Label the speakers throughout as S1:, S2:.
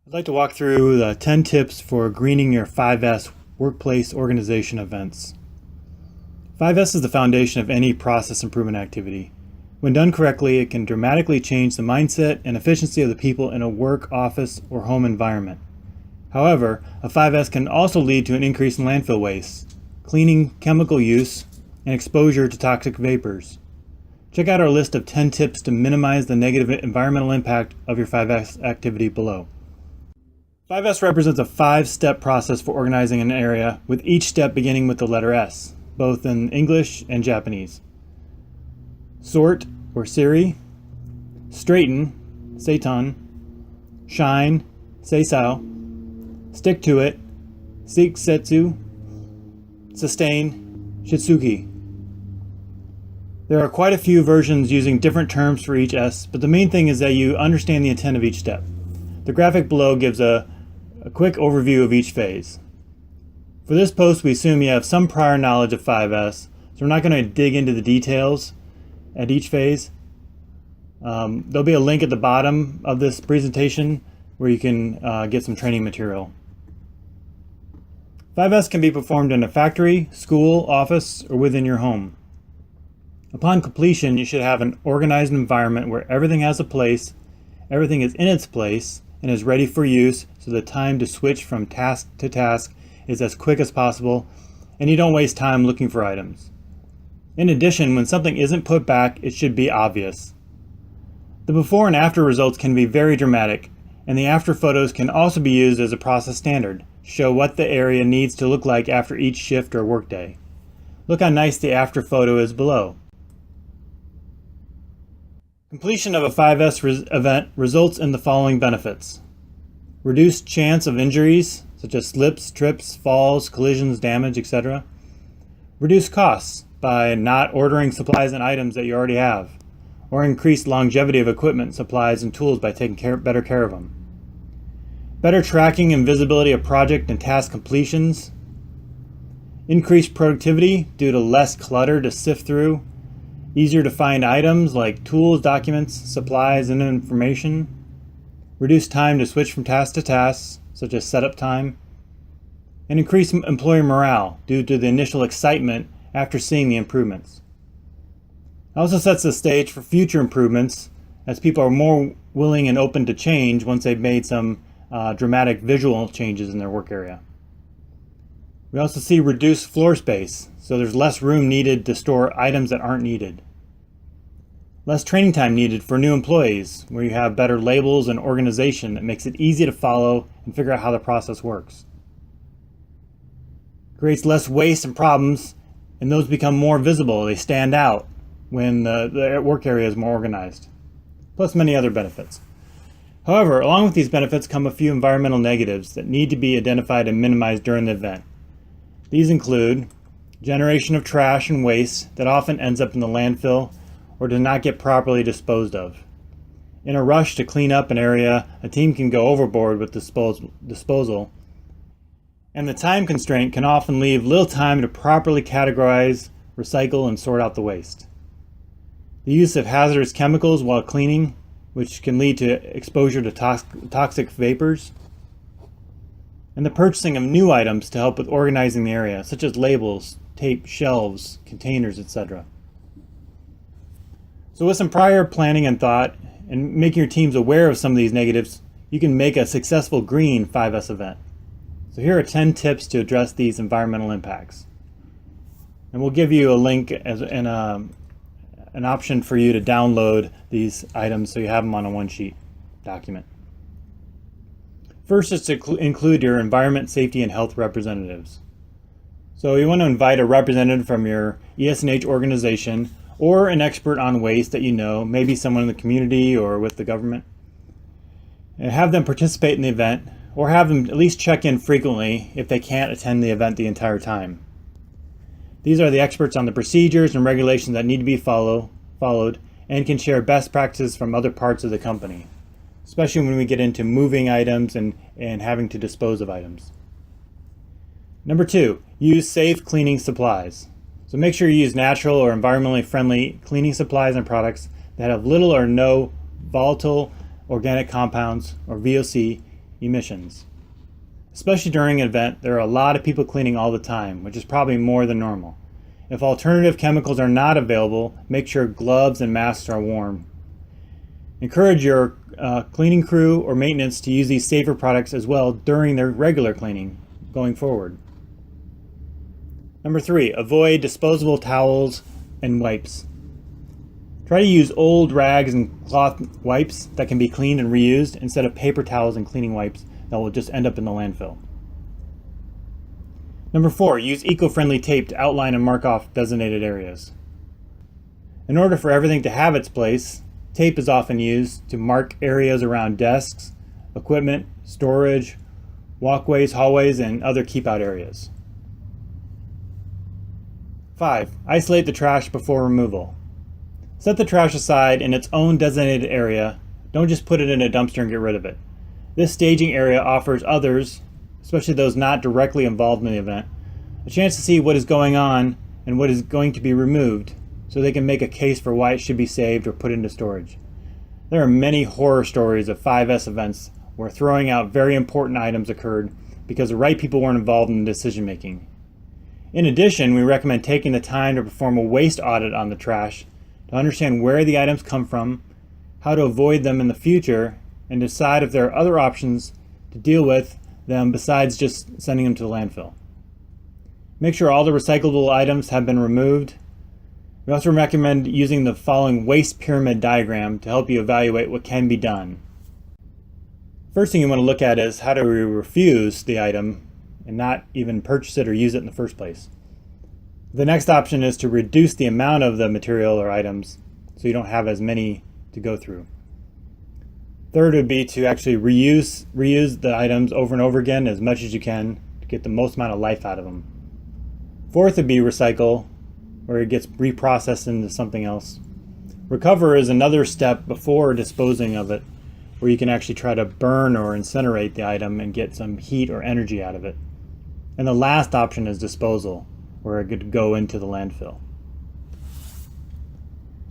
S1: I'd like to walk through the 10 tips for greening your 5S workplace organization events. 5S is the foundation of any process improvement activity. When done correctly, it can dramatically change the mindset and efficiency of the people in a work, office, or home environment. However, a 5S can also lead to an increase in landfill waste, cleaning chemical use, and exposure to toxic vapors. Check out our list of 10 tips to minimize the negative environmental impact of your 5S activity below. 5S represents a 5-step process for organizing an area, with each step beginning with the letter S, both in English and Japanese. Sort, or siri. Straighten, seitan. Shine, seisao. Stick to it, seiksetsu. Sustain, shitsuki. There are quite a few versions using different terms for each S, but the main thing is that you understand the intent of each step. The graphic below gives a quick overview of each phase. For this post, we assume you have some prior knowledge of 5S, so we're not going to dig into the details at each phase. There'll be a link at the bottom of this presentation where you can get some training material. 5S can be performed in a factory, school, office, or within your home. Upon completion, you should have an organized environment where everything has a place, everything is in its place, and is ready for use, so the time to switch from task to task is as quick as possible, and you don't waste time looking for items. In addition, when something isn't put back, it should be obvious. The before and after results can be very dramatic, and the after photos can also be used as a process standard to show what the area needs to look like after each shift or workday. Look how nice the after photo is below. Completion of a 5S event results in the following benefits. Reduced chance of injuries, such as slips, trips, falls, collisions, damage, etc. Reduced costs by not ordering supplies and items that you already have, or increased longevity of equipment, supplies, and tools by taking better care of them. Better tracking and visibility of project and task completions. Increased productivity due to less clutter to sift through. Easier to find items like tools, documents, supplies, and information. Reduce time to switch from task to task, such as setup time. And increase employee morale due to the initial excitement after seeing the improvements. It also sets the stage for future improvements, as people are more willing and open to change once they've made some dramatic visual changes in their work area. We also see reduced floor space, so there's less room needed to store items that aren't needed. Less training time needed for new employees, where you have better labels and organization that makes it easy to follow and figure out how the process works. Creates less waste and problems, and those become more visible. They stand out when the work area is more organized, plus many other benefits. However, along with these benefits come a few environmental negatives that need to be identified and minimized during the event. These include generation of trash and waste that often ends up in the landfill or does not get properly disposed of. In a rush to clean up an area, a team can go overboard with disposal, and the time constraint can often leave little time to properly categorize, recycle, and sort out the waste. The use of hazardous chemicals while cleaning, which can lead to exposure to toxic vapors, and the purchasing of new items to help with organizing the area, such as labels, tape, shelves, containers, etc. So with some prior planning and thought, and making your teams aware of some of these negatives, you can make a successful green 5S event. So here are 10 tips to address these environmental impacts. And we'll give you a link as an option for you to download these items so you have them on a one-sheet document. First is to include your environment, safety, and health representatives. So you want to invite a representative from your ES&H organization or an expert on waste that you know, maybe someone in the community or with the government, and have them participate in the event, or have them at least check in frequently if they can't attend the event the entire time. These are the experts on the procedures and regulations that need to be followed and can share best practices from other parts of the company, especially when we get into moving items and having to dispose of items. Number 2, use safe cleaning supplies. So make sure you use natural or environmentally friendly cleaning supplies and products that have little or no volatile organic compounds, or VOC, emissions. Especially during an event, there are a lot of people cleaning all the time, which is probably more than normal. If alternative chemicals are not available, make sure gloves and masks are worn. Encourage your cleaning crew or maintenance to use these safer products as well during their regular cleaning going forward. Number 3, avoid disposable towels and wipes. Try to use old rags and cloth wipes that can be cleaned and reused instead of paper towels and cleaning wipes that will just end up in the landfill. Number 4, use eco-friendly tape to outline and mark off designated areas. In order for everything to have its place, tape is often used to mark areas around desks, equipment, storage, walkways, hallways, and other keep-out areas. 5, isolate the trash before removal. Set the trash aside in its own designated area. Don't just put it in a dumpster and get rid of it. This staging area offers others, especially those not directly involved in the event, a chance to see what is going on and what is going to be removed, so they can make a case for why it should be saved or put into storage. There are many horror stories of 5S events where throwing out very important items occurred because the right people weren't involved in the decision making. In addition, we recommend taking the time to perform a waste audit on the trash to understand where the items come from, how to avoid them in the future, and decide if there are other options to deal with them besides just sending them to the landfill. Make sure all the recyclable items have been removed. We also recommend using the following waste pyramid diagram to help you evaluate what can be done. First thing you want to look at is how do we refuse the item and not even purchase it or use it in the first place. The next option is to reduce the amount of the material or items so you don't have as many to go through. Third would be to actually reuse the items over and over again as much as you can to get the most amount of life out of them. Fourth would be recycle, where it gets reprocessed into something else. Recover is another step before disposing of it, where you can actually try to burn or incinerate the item and get some heat or energy out of it. And the last option is disposal, where it could go into the landfill.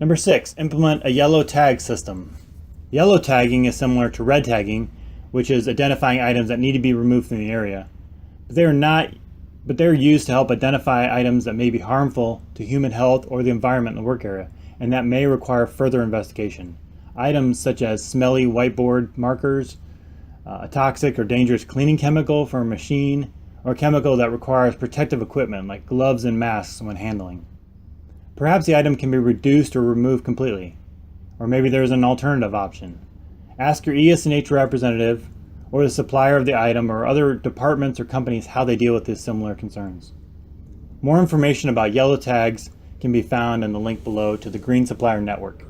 S1: Number 6, implement a yellow tag system. Yellow tagging is similar to red tagging, which is identifying items that need to be removed from the area. But they're used to help identify items that may be harmful to human health or the environment in the work area, and that may require further investigation. Items such as smelly whiteboard markers, a toxic or dangerous cleaning chemical for a machine, or a chemical that requires protective equipment like gloves and masks when handling. Perhaps the item can be reduced or removed completely, or maybe there's an alternative option. Ask your ES&H representative or the supplier of the item or other departments or companies how they deal with these similar concerns. More information about yellow tags can be found in the link below to the Green Supplier Network.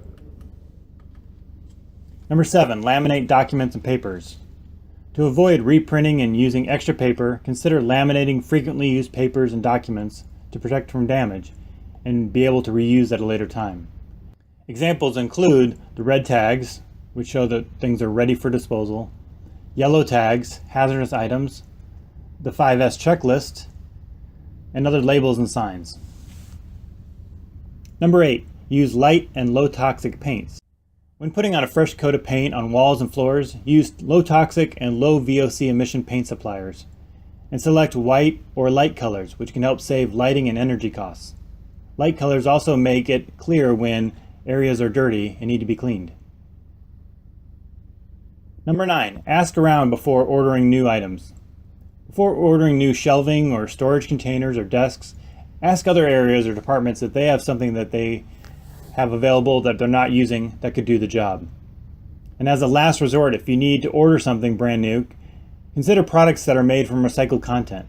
S1: Number 7, laminate documents and papers. To avoid reprinting and using extra paper, consider laminating frequently used papers and documents to protect from damage and be able to reuse at a later time. Examples include the red tags, which show that things are ready for disposal, yellow tags, hazardous items, the 5S checklist, and other labels and signs. Number 8, use light and low toxic paints. When putting on a fresh coat of paint on walls and floors, use low toxic and low VOC emission paint suppliers, and select white or light colors, which can help save lighting and energy costs. Light colors also make it clear when areas are dirty and need to be cleaned. Number 9, ask around before ordering new items. Before ordering new shelving or storage containers or desks, ask other areas or departments if they have something that they have available that they're not using that could do the job. And as a last resort, if you need to order something brand new, consider products that are made from recycled content.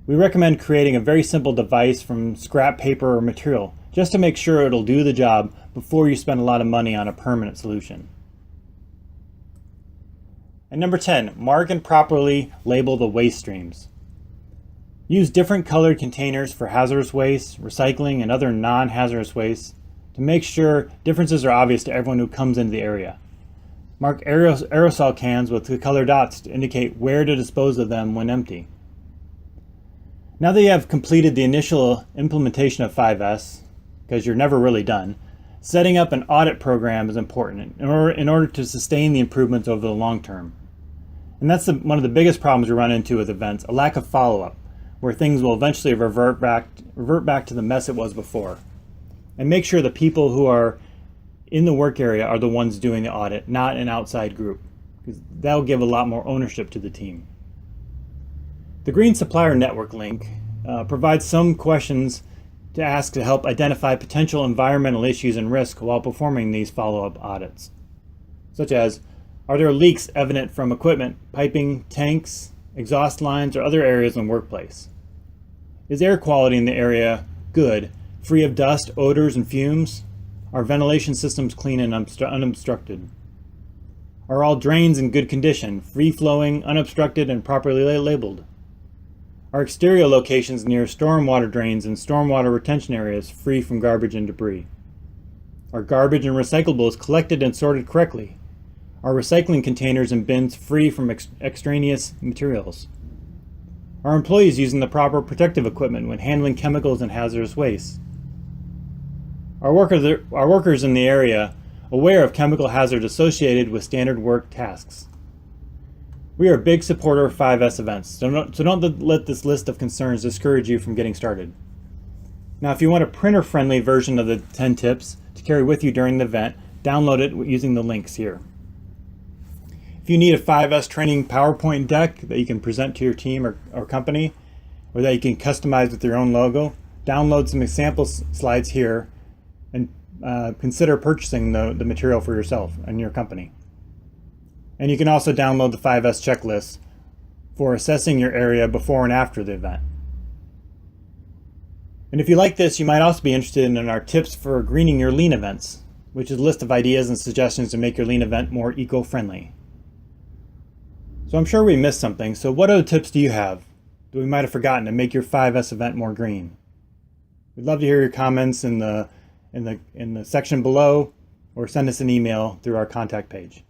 S1: We recommend creating a very simple device from scrap paper or material just to make sure it'll do the job before you spend a lot of money on a permanent solution. And number 10, mark and properly label the waste streams. Use different colored containers for hazardous waste, recycling, and other non-hazardous waste to make sure differences are obvious to everyone who comes into the area. Mark aerosol cans with the color dots to indicate where to dispose of them when empty. Now that you have completed the initial implementation of 5S, because you're never really done, setting up an audit program is important in order to sustain the improvements over the long term. And that's one of the biggest problems we run into with events, a lack of follow-up, where things will eventually revert back to the mess it was before. And make sure the people who are in the work area are the ones doing the audit, not an outside group, because that'll give a lot more ownership to the team. The Green Supplier Network link provides some questions to ask to help identify potential environmental issues and risk while performing these follow-up audits, such as, are there leaks evident from equipment, piping, tanks, exhaust lines, or other areas in the workplace? Is air quality in the area good, free of dust, odors, and fumes? Are ventilation systems clean and unobstructed? Are all drains in good condition, free-flowing, unobstructed, and properly labeled? Are exterior locations near stormwater drains and stormwater retention areas free from garbage and debris? Are garbage and recyclables collected and sorted correctly? Are recycling containers and bins free from extraneous materials? Are employees using the proper protective equipment when handling chemicals and hazardous waste? Are workers in the area aware of chemical hazards associated with standard work tasks? We are a big supporter of 5S events, so don't let this list of concerns discourage you from getting started. Now, if you want a printer-friendly version of the 10 tips to carry with you during the event, download it using the links here. If you need a 5S training PowerPoint deck that you can present to your team or company, or that you can customize with your own logo, download some example slides here and consider purchasing the material for yourself and your company. And you can also download the 5S checklist for assessing your area before and after the event. And if you like this, you might also be interested in our tips for greening your lean events, which is a list of ideas and suggestions to make your lean event more eco-friendly. So I'm sure we missed something, so what other tips do you have that we might have forgotten to make your 5S event more green? We'd love to hear your comments in the section below, or send us an email through our contact page.